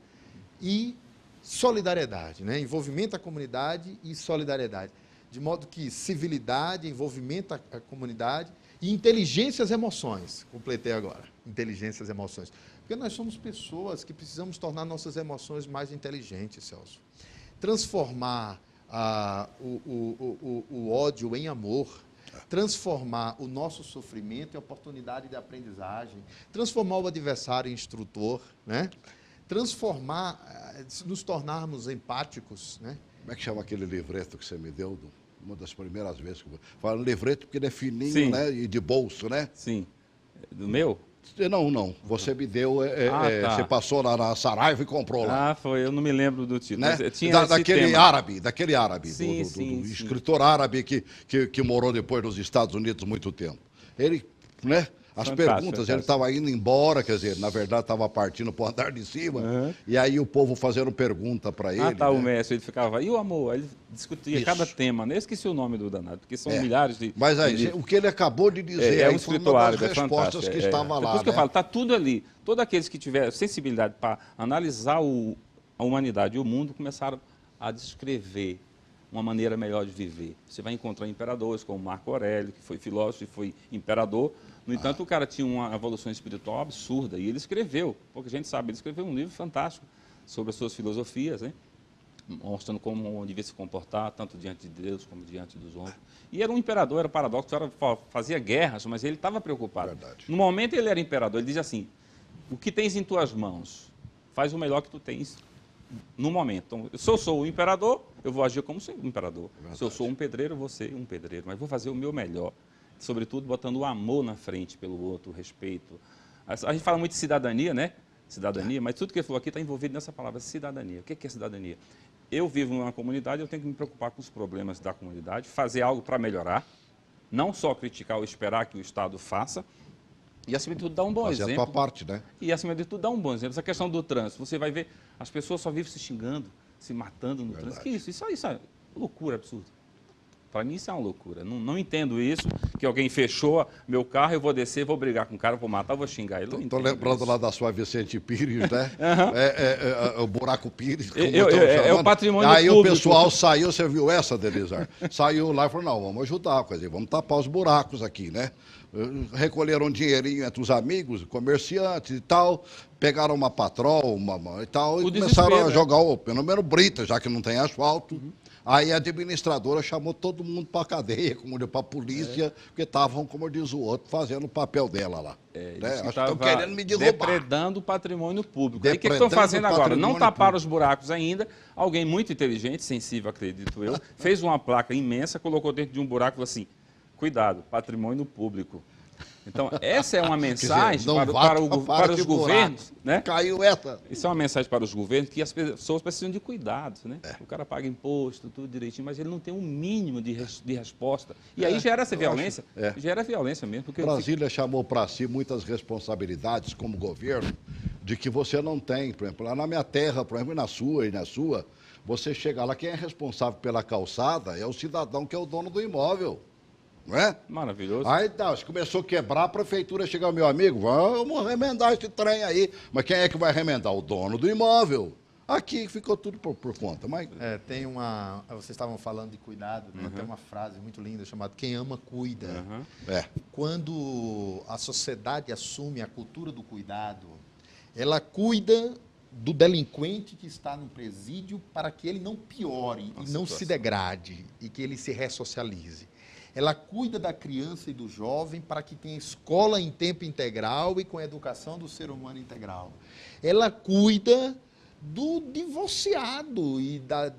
e solidariedade, né? Envolvimento à comunidade e solidariedade. De modo que civilidade, envolvimento à comunidade e inteligência às emoções. Completei agora, inteligência às emoções. Porque nós somos pessoas que precisamos tornar nossas emoções mais inteligentes, Celso. Transformar o ódio em amor, transformar o nosso sofrimento em oportunidade de aprendizagem, transformar o adversário em instrutor, né? Transformar, nos tornarmos empáticos, né? Como é que chama aquele livreto que você me deu? Uma das primeiras vezes que eu falo livreto porque ele é fininho, Sim. né? E de bolso, né? Sim. Do meu? Não. Você me deu, tá. você passou na Saraiva e comprou lá. Foi, eu não me lembro do título. Né? Mas tinha daquele árabe, sim, do sim. escritor árabe que morou depois nos Estados Unidos muito tempo. Ele, né? As perguntas, ele estava indo embora, quer dizer, na verdade estava partindo para o andar de cima, e aí o povo fazendo pergunta para ele. Né? O mestre, ele ficava, e o amor? Aí ele discutia cada tema, né? Eu esqueci o nome do danado, porque são milhares de... Mas aí, o que ele acabou de dizer, é um escritor árabe, respostas que estava lá. Por isso que eu falo, está tudo ali. Todos aqueles que tiveram sensibilidade para analisar a humanidade e o mundo começaram a descrever uma maneira melhor de viver. Você vai encontrar imperadores como Marco Aurélio, que foi filósofo e foi imperador. No entanto, o cara tinha uma evolução espiritual absurda, e ele escreveu, pouca gente sabe, ele escreveu um livro fantástico sobre as suas filosofias, né? Mostrando como devia se comportar, tanto diante de Deus como diante dos homens. E era um imperador, era paradoxo, fazia guerras, mas ele estava preocupado. Verdade. No momento ele era imperador, ele dizia assim, o que tens em tuas mãos, faz o melhor que tu tens no momento. Então, se eu sou o imperador, eu vou agir como um imperador. Se eu sou um pedreiro, eu vou ser um pedreiro, mas vou fazer o meu melhor. Sobretudo botando o amor na frente pelo outro, o respeito. A gente fala muito de cidadania, né? Cidadania, mas tudo que ele falou aqui está envolvido nessa palavra cidadania. O que é cidadania? Eu vivo numa comunidade, eu tenho que me preocupar com os problemas da comunidade, fazer algo para melhorar, não só criticar ou esperar que o Estado faça, e, acima de tudo, dar um bom exemplo. Fazer a tua parte, né? E, acima de tudo, dar um bom exemplo. Essa questão do trânsito, você vai ver, as pessoas só vivem se xingando, se matando no trânsito. Que isso? Isso é loucura absurda. Para mim, isso é uma loucura. Não entendo isso, porque alguém fechou meu carro, eu vou descer, vou brigar com o cara, vou matar, vou xingar ele. Estou lembrando lá da sua Vicente Pires, né? O Buraco Pires, como é o patrimônio Aí público. O pessoal saiu, você viu essa, Denizar? Saiu lá e falou, não, vamos ajudar, quer dizer, vamos tapar os buracos aqui, né? Recolheram um dinheirinho entre os amigos, comerciantes e tal, pegaram uma patrol e tal, e começaram a jogar pelo menos brita, já que não tem asfalto. Aí a administradora chamou todo mundo para a cadeia, como para a polícia, porque estavam, como diz o outro, fazendo o papel dela lá. Estão querendo me derrubar. Depredando o patrimônio público. Aí o que estão fazendo agora? Não taparam os buracos ainda. Alguém muito inteligente, sensível, acredito eu, fez uma placa imensa, colocou dentro de um buraco e falou assim, cuidado, patrimônio público. Então, essa é uma mensagem para os governos. Né? Caiu essa. Isso é uma mensagem para os governos que as pessoas precisam de cuidados. Né? O cara paga imposto, tudo direitinho, mas ele não tem um mínimo de resposta. E aí gera essa violência. Gera violência mesmo. Porque Brasília chamou para si muitas responsabilidades como governo de que você não tem. Por exemplo, lá na minha terra, por exemplo, e na sua, você chega lá, quem é responsável pela calçada é o cidadão que é o dono do imóvel. Não é? Maravilhoso. Aí se começou a quebrar, a prefeitura chega, meu amigo, vamos remendar esse trem aí. Mas quem é que vai remendar? O dono do imóvel. Aqui ficou tudo por conta. Mas... tem uma... Vocês estavam falando de cuidado, né? Tem uma frase muito linda chamada quem ama, cuida. Quando a sociedade assume a cultura do cuidado, ela cuida do delinquente que está no presídio para que ele não piore e não se degrade e que ele se ressocialize. Ela cuida da criança e do jovem para que tenha escola em tempo integral e com a educação do ser humano integral. Ela cuida do divorciado e da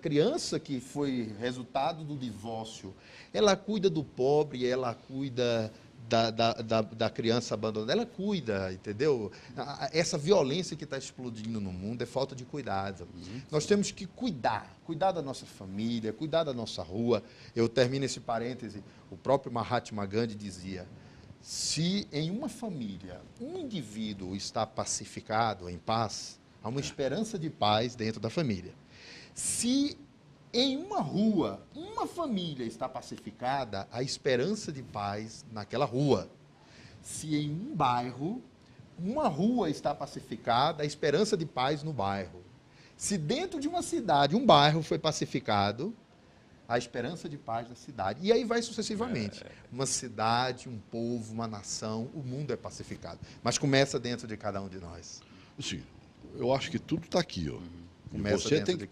criança que foi resultado do divórcio. Ela cuida do pobre, ela cuida da criança abandonada, ela cuida, entendeu? Essa violência que está explodindo no mundo é falta de cuidado. Nós temos que cuidar da nossa família, cuidar da nossa rua. Eu termino esse parêntese, o próprio Mahatma Gandhi dizia, se em uma família um indivíduo está pacificado, em paz, há uma esperança de paz dentro da família. Se em uma rua, uma família está pacificada, a esperança de paz naquela rua. Se em um bairro, uma rua está pacificada, a esperança de paz no bairro. Se dentro de uma cidade, um bairro foi pacificado, a esperança de paz na cidade. E aí vai sucessivamente. Uma cidade, um povo, uma nação, o mundo é pacificado. Mas começa dentro de cada um de nós. Sim, eu acho que tudo está aqui, ó. Começa você tem que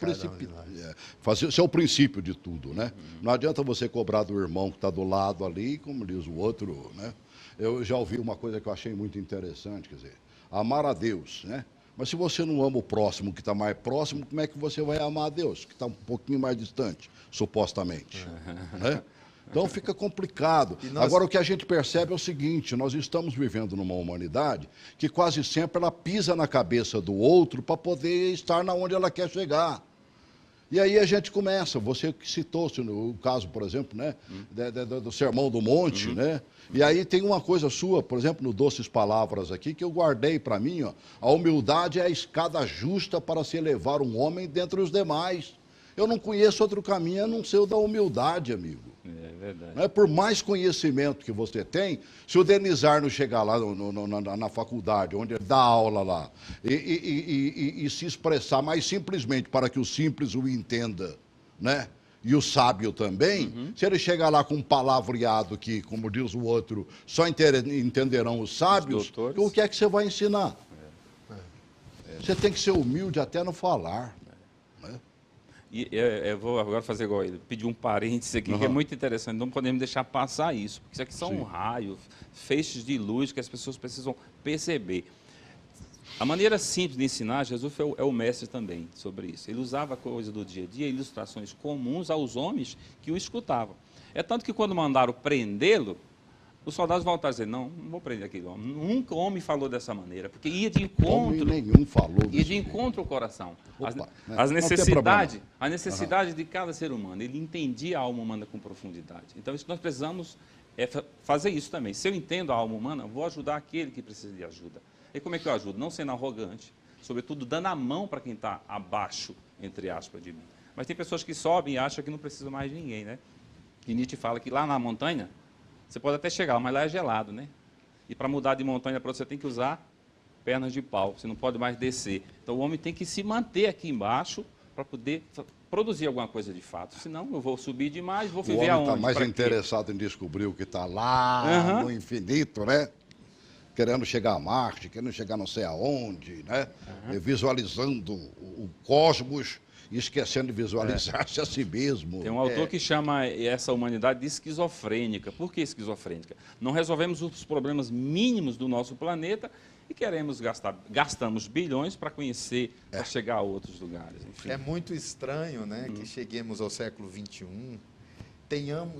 fazer, esse é o princípio de tudo, né? Não adianta você cobrar do irmão que está do lado ali, como diz o outro, né? Eu já ouvi uma coisa que eu achei muito interessante, quer dizer, amar a Deus, né? Mas se você não ama o próximo que está mais próximo, como é que você vai amar a Deus, que está um pouquinho mais distante, supostamente, né? Então fica complicado. Agora, o que a gente percebe é o seguinte, nós estamos vivendo numa humanidade que quase sempre ela pisa na cabeça do outro para poder estar na onde ela quer chegar. E aí a gente começa, você que citou o caso, por exemplo, né, do Sermão do Monte, né? E aí tem uma coisa sua, por exemplo, no Doces Palavras aqui, que eu guardei para mim, ó, a humildade é a escada justa para se elevar um homem dentre os demais. Eu não conheço outro caminho a não ser o da humildade, amigo. É verdade. Não é? Por mais conhecimento que você tem, se o Denizar não chegar lá na faculdade, onde ele dá aula lá, e se expressar mais simplesmente para que o simples o entenda, né? E o sábio também, se ele chegar lá com um palavreado que, como diz o outro, só entenderão os sábios, o que é que você vai ensinar? Você tem que ser humilde até no falar. E eu vou agora fazer igual ele, pedir um parênteses aqui, que é muito interessante, não podemos deixar passar isso, porque isso aqui são raios, feixes de luz que as pessoas precisam perceber. A maneira simples de ensinar, Jesus é o mestre também sobre isso. Ele usava coisas do dia a dia, ilustrações comuns aos homens que o escutavam. É tanto que quando mandaram prendê-lo, os soldados voltaram a dizer, não vou prender aquele homem. Nunca o homem falou dessa maneira, porque ia de encontro. Homem nenhum falou ia de encontro ao coração. As necessidades de cada ser humano. Ele entendia a alma humana com profundidade. Então, isso nós precisamos fazer isso também. Se eu entendo a alma humana, vou ajudar aquele que precisa de ajuda. E como é que eu ajudo? Não sendo arrogante, sobretudo dando a mão para quem está abaixo, entre aspas, de mim. Mas tem pessoas que sobem e acham que não precisam mais de ninguém, né? E Nietzsche fala que lá na montanha, você pode até chegar, mas lá é gelado, né? E para mudar de montanha para você tem que usar pernas de pau, você não pode mais descer. Então o homem tem que se manter aqui embaixo para poder produzir alguma coisa de fato. Senão eu vou subir demais, vou viver aonde? O homem está mais interessado em descobrir o que está lá no infinito, né? Querendo chegar a Marte, querendo chegar não sei aonde, né? Visualizando o cosmos e esquecendo de visualizar-se a si mesmo. Tem um autor que chama essa humanidade de esquizofrênica. Por que esquizofrênica? Não resolvemos os problemas mínimos do nosso planeta e gastamos bilhões para conhecer, para chegar a outros lugares. Enfim. É muito estranho, né, que cheguemos ao século XXI,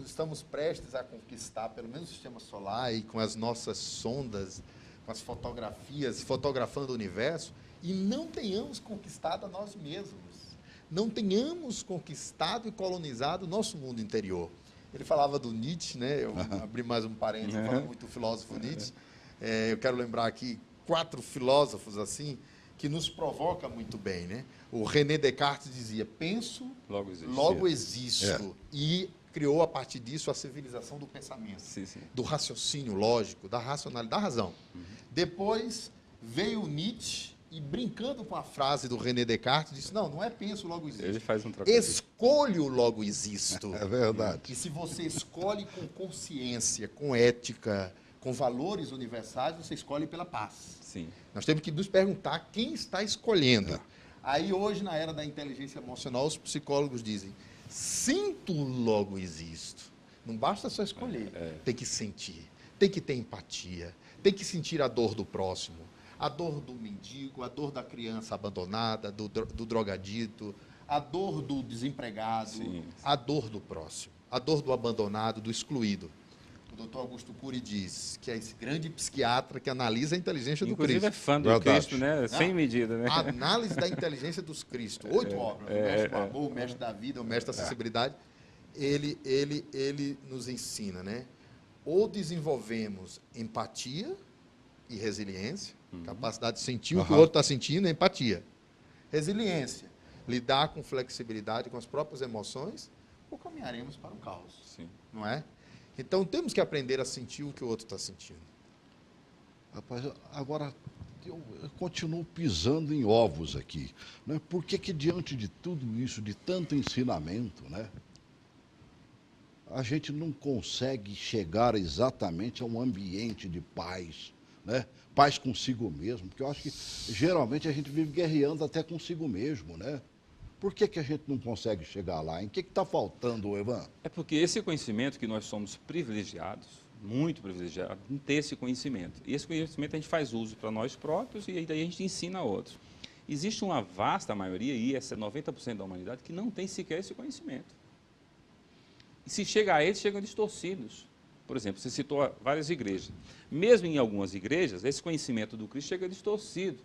estamos prestes a conquistar pelo menos o sistema solar e com as nossas sondas, com as fotografias, fotografando o universo, e não tenhamos conquistado a nós mesmos. Não tenhamos conquistado e colonizado o nosso mundo interior. Ele falava do Nietzsche, né? Eu abri mais um parênteses, falando muito do filósofo Nietzsche. Eu quero lembrar aqui 4 filósofos assim que nos provoca muito bem, né? O René Descartes dizia: penso, logo existo. E criou a partir disso a civilização do pensamento, do raciocínio lógico, da racionalidade, da razão. Depois veio Nietzsche e, brincando com a frase do René Descartes, disse: não é penso, logo existo. Ele faz um trocadilho. Escolho, logo existo. É verdade. E se você escolhe com consciência, com ética, com valores universais, você escolhe pela paz. Sim. Nós temos que nos perguntar quem está escolhendo. Aí, hoje, na era da inteligência emocional, os psicólogos dizem: sinto, logo existo. Não basta só escolher, tem que sentir, tem que ter empatia, tem que sentir a dor do próximo, a dor do mendigo, a dor da criança abandonada, do drogadito, a dor do desempregado, a dor do próximo, a dor do abandonado, do excluído. O doutor Augusto Cury diz que é esse grande psiquiatra que analisa a inteligência do Cristo. Inclusive é fã do Cristo, né? Sem medida, né? A análise da inteligência dos Cristo. 8 obras. O mestre do amor, o mestre da vida, o mestre da sensibilidade. Ele nos ensina, né? Ou desenvolvemos empatia e resiliência, capacidade de sentir o que o outro está sentindo, empatia. Resiliência, lidar com flexibilidade com as próprias emoções, ou caminharemos para o caos. Sim. Não é? Então, temos que aprender a sentir o que o outro está sentindo. Rapaz, agora eu continuo pisando em ovos aqui, né? Por que diante de tudo isso, de tanto ensinamento, né, a gente não consegue chegar exatamente a um ambiente de paz, né? Paz consigo mesmo, porque eu acho que geralmente a gente vive guerreando até consigo mesmo, né? Por que a gente não consegue chegar lá? Em que está faltando, Evan? É porque esse conhecimento que nós somos privilegiados, muito privilegiados, em ter esse conhecimento. E esse conhecimento a gente faz uso para nós próprios e daí a gente ensina a outros. Existe uma vasta maioria, e essa é 90% da humanidade, que não tem sequer esse conhecimento. E se chega a eles, chegam distorcidos. Por exemplo, você citou várias igrejas. Mesmo em algumas igrejas, esse conhecimento do Cristo chega distorcido.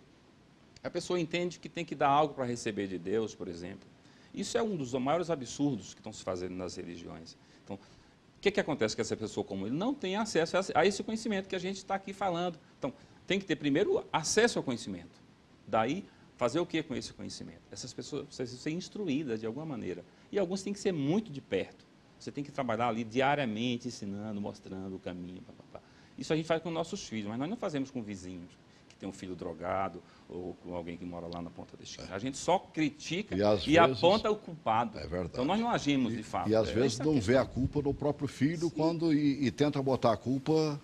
A pessoa entende que tem que dar algo para receber de Deus, por exemplo. Isso é um dos maiores absurdos que estão se fazendo nas religiões. Então, o que acontece com essa pessoa como ele? Não tem acesso a esse conhecimento que a gente está aqui falando. Então, tem que ter primeiro acesso ao conhecimento. Daí, fazer o que com esse conhecimento? Essas pessoas precisam ser instruídas de alguma maneira. E alguns têm que ser muito de perto. Você tem que trabalhar ali diariamente, ensinando, mostrando o caminho. Isso a gente faz com nossos filhos, mas nós não fazemos com vizinhos que tem um filho drogado ou com alguém que mora lá na ponta da esquina. A gente só critica e aponta o culpado. É verdade. Então nós não agimos de fato. E às vezes não vê a culpa do próprio filho e tenta botar a culpa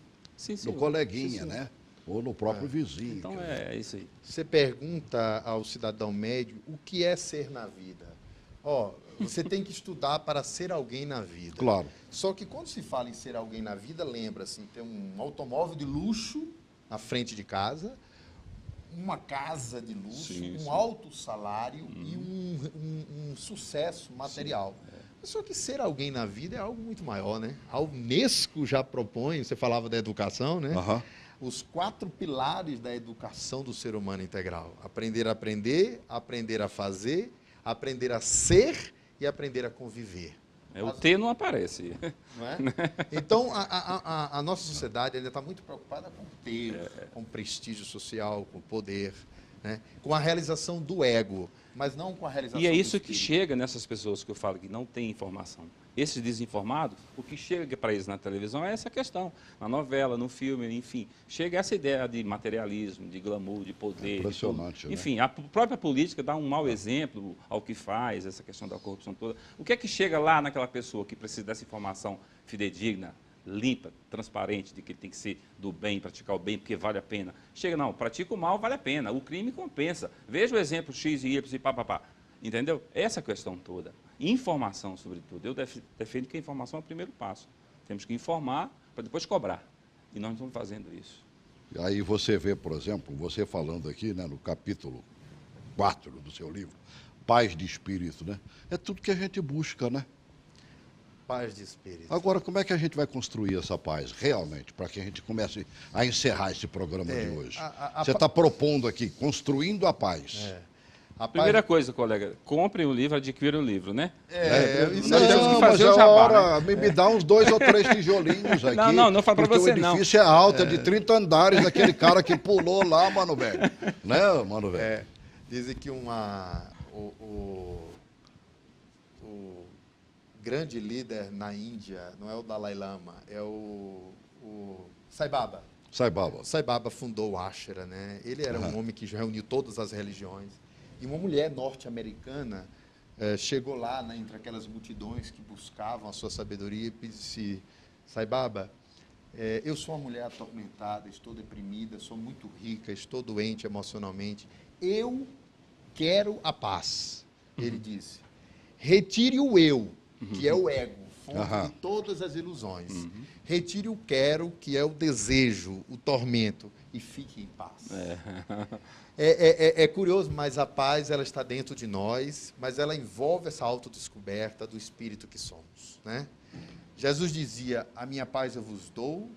no coleguinha, né? Ou no próprio vizinho. Então é isso aí. Você pergunta ao cidadão médio o que é ser na vida. Você tem que estudar para ser alguém na vida. Claro. Só que quando se fala em ser alguém na vida, lembra-se, ter um automóvel de luxo na frente de casa, uma casa de luxo, um alto salário e um sucesso material. Só que ser alguém na vida é algo muito maior, né? A Unesco já propõe, você falava da educação, né? Os 4 pilares da educação do ser humano integral. Aprender a aprender, aprender a fazer, aprender a ser e aprender a conviver. O T não aparece. Não é? Então, a nossa sociedade ainda está muito preocupada com ter, com prestígio social, com poder, né? Com a realização do ego, mas não com a realização do E é isso espírito. que chega nessas pessoas que eu falo que não têm informação. esses desinformados, o que chega para eles na televisão é essa questão. Na novela, no filme, enfim, chega essa ideia de materialismo, de glamour, de poder. Impressionante, né? Enfim, a própria política dá um mau exemplo ao que faz, essa questão da corrupção toda. O que é que chega lá naquela pessoa que precisa dessa informação fidedigna, limpa, transparente, de que ele tem que ser do bem, praticar o bem, porque vale a pena? Chega, não, pratica o mal, vale a pena, o crime compensa. Veja o exemplo X e Y e papapá. Entendeu? Essa questão toda. Informação, sobretudo. Eu defendo que a informação é o primeiro passo. Temos que informar para depois cobrar. E nós não estamos fazendo isso. E aí você vê, por exemplo, você falando aqui, né, no capítulo 4 do seu livro, paz de espírito, né? É tudo que a gente busca, né? Paz de espírito. Agora, como é que a gente vai construir essa paz, realmente, para que a gente comece a encerrar esse programa de hoje? Você está propondo aqui, construindo a paz. A primeira coisa, colega, comprem o livro, adquiram o livro, né? Nós temos que fazer o jabá, né? Me dá uns 2 ou 3 tijolinhos aqui. Não fala para você, não. O edifício é alto, é de 30 andares, aquele cara que pulou lá, mano, velho. Né, mano, velho? Dizem que o grande líder na Índia não é o Dalai Lama, é o Sai Baba. Sai Baba. Sai Baba fundou o Ashra, né? Ele era um homem que reuniu todas as religiões. E uma mulher norte-americana chegou lá, né, entre aquelas multidões que buscavam a sua sabedoria e disse: Sai Baba, eu sou uma mulher atormentada, estou deprimida, sou muito rica, estou doente emocionalmente. Eu quero a paz. Ele disse: retire o eu, que é o ego, fonte de todas as ilusões. Retire o quero, que é o desejo, o tormento, e fique em paz. É curioso, mas a paz ela está dentro de nós, mas ela envolve essa autodescoberta do espírito que somos, né? Jesus dizia: a minha paz eu vos dou,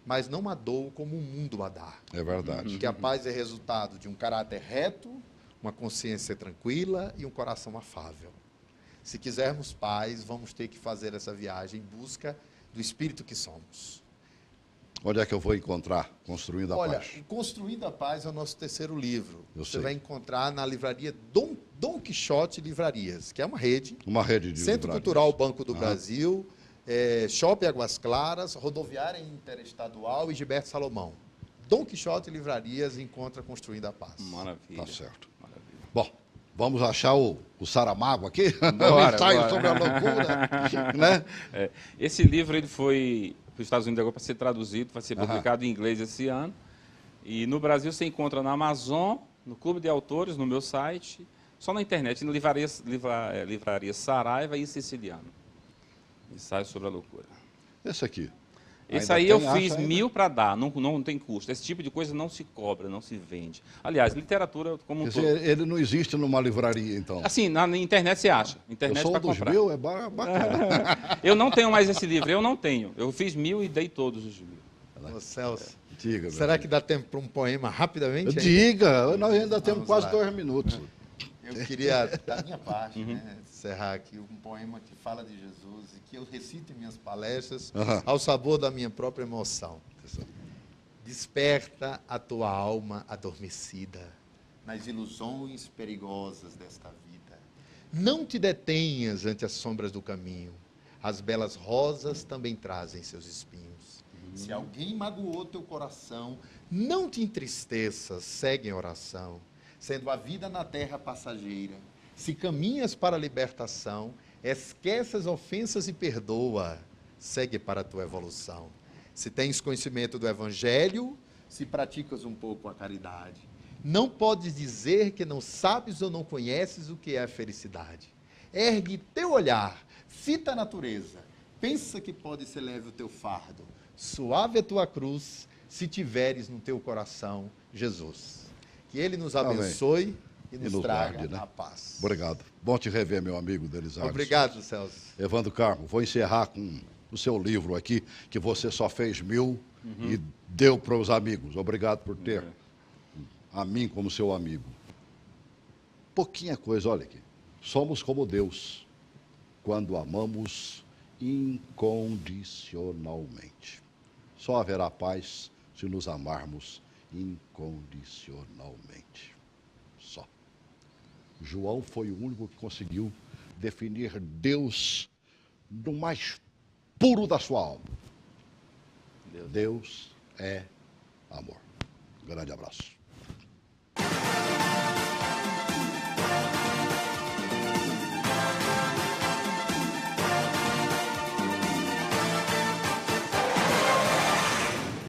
mas não a dou como o mundo a dá. É verdade. Porque a paz é resultado de um caráter reto, uma consciência tranquila e um coração afável. Se quisermos paz, vamos ter que fazer essa viagem em busca do espírito que somos. Onde é que eu vou encontrar Construindo a Paz? Olha, Construindo a Paz é o nosso terceiro livro. Você sei. vai encontrar na livraria Dom Quixote Livrarias, que é uma rede. Uma rede de Centro livrarias. Cultural Banco do Brasil, Shopping Águas Claras, Rodoviária Interestadual e Gilberto Salomão. Dom Quixote Livrarias encontra Construindo a Paz. Maravilha. Tá certo. Maravilha. Bom, vamos achar o Saramago aqui? Bora, o ensaio bora. sobre a loucura, né? Esse livro ele foi para os Estados Unidos agora para ser traduzido, vai ser publicado em inglês esse ano. E no Brasil você encontra na Amazon, no Clube de Autores, no meu site, só na internet, na livraria Saraiva e Siciliano. Ensaio sobre a loucura. Esse aqui. Esse Ainda aí eu tem, fiz acha 1000 para dar, não tem custo. Esse tipo de coisa não se cobra, não se vende. Aliás, literatura como um Quer todo. dizer, ele não existe numa livraria, então. Assim, na internet você acha. Eu Internet sou para dos comprar. mil, é bacana. Eu não tenho mais esse livro, eu não tenho. Eu fiz 1000 e dei todos os 1000. Ô, Celso, Diga, será que dá tempo para um poema rapidamente? ainda? Diga, nós ainda temos Vamos quase lá. 2 minutos. Eu queria, da minha parte, encerrar aqui um poema que fala de Jesus e que eu recito em minhas palestras ao sabor da minha própria emoção. Desperta a tua alma adormecida nas ilusões perigosas desta vida. Não te detenhas ante as sombras do caminho. As belas rosas também trazem seus espinhos. Se alguém magoou teu coração, não te entristeças, segue em oração. Sendo a vida na terra passageira, se caminhas para a libertação, esquece as ofensas e perdoa, segue para a tua evolução. Se tens conhecimento do Evangelho, se praticas um pouco a caridade, não podes dizer que não sabes ou não conheces o que é a felicidade. Ergue teu olhar, fita a natureza, pensa que pode ser leve o teu fardo, suave a tua cruz, se tiveres no teu coração Jesus. Que Ele nos abençoe e nos traga guarde, né? a paz. Obrigado. Bom te rever, meu amigo Delisardo. Obrigado, Celso. Evandro Carmo, vou encerrar com o seu livro aqui, que você só fez 1000 e deu para os amigos. Obrigado por ter a mim como seu amigo. Pouquinha coisa, olha aqui. Somos como Deus, quando amamos incondicionalmente. Só haverá paz se nos amarmos incondicionalmente. Só. João foi o único que conseguiu definir Deus no mais puro da sua alma. Deus é amor. Grande abraço.